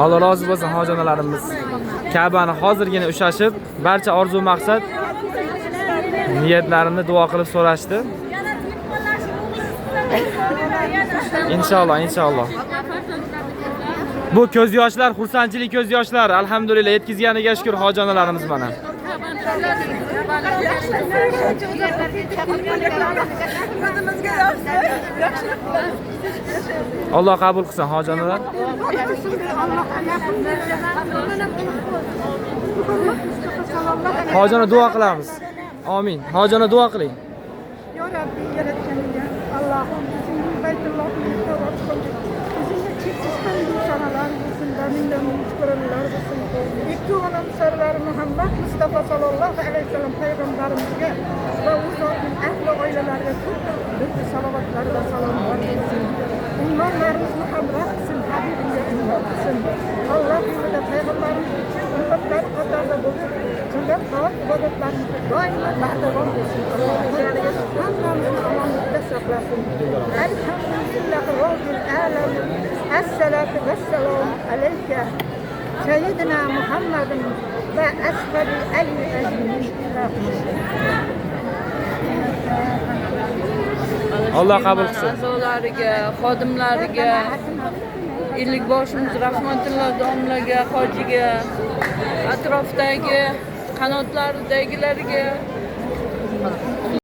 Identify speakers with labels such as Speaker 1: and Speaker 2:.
Speaker 1: Alloh rozi bo'lsin hojonalarimiz. Ka'bani hozirgina ushashib, barcha orzu maqsad niyatlarini duo qilib so'rashdi. Inshaalloh. Bu ko'z yoshlar, xursandchilik ko'z yoshlar. Alhamdulillah yetkazganiga shukr hojonalarimiz mana. Alloh qabul qilsin hojonalar. Hojona duo qilamiz. Amin. Hojona duo qiling.
Speaker 2: Ya Rabbi yaratganiga Allohim bizning baytullohni tavaf qildik. Bizning cheksiz hamdu sanolar bo'lsin, damindan shukronlar bo'lsin. Ikki olam sarvar Muhammad Mustafa sallallohu alayhi vasallam payg'ambarimizga va u zotning ahli oilalariga ko'p salovatlar va salomlar bo'lsin. Ummonlarimizni ham rahsin, Habibga ummat qilsin. Alloh yo'lida payg'ambarimiz uchun ummatlar qatorida bo'lib, qilgan faol ibodatlarimizni doimo bardavom bo'lsin. Alloh bizlarga hammamizni omonlikda saqlasin. Alhamdulillahi robbil alamin. Assalatu vassalom alayka sayyidina Muhammadin va ashabi ali ajmain.
Speaker 1: Alloh qabul qilsin.
Speaker 3: A'zolariga, xodimlariga, Ellikboshimiz Rahmatulloh domlaga, hojiga, atrofdagi qanotlaridagilariga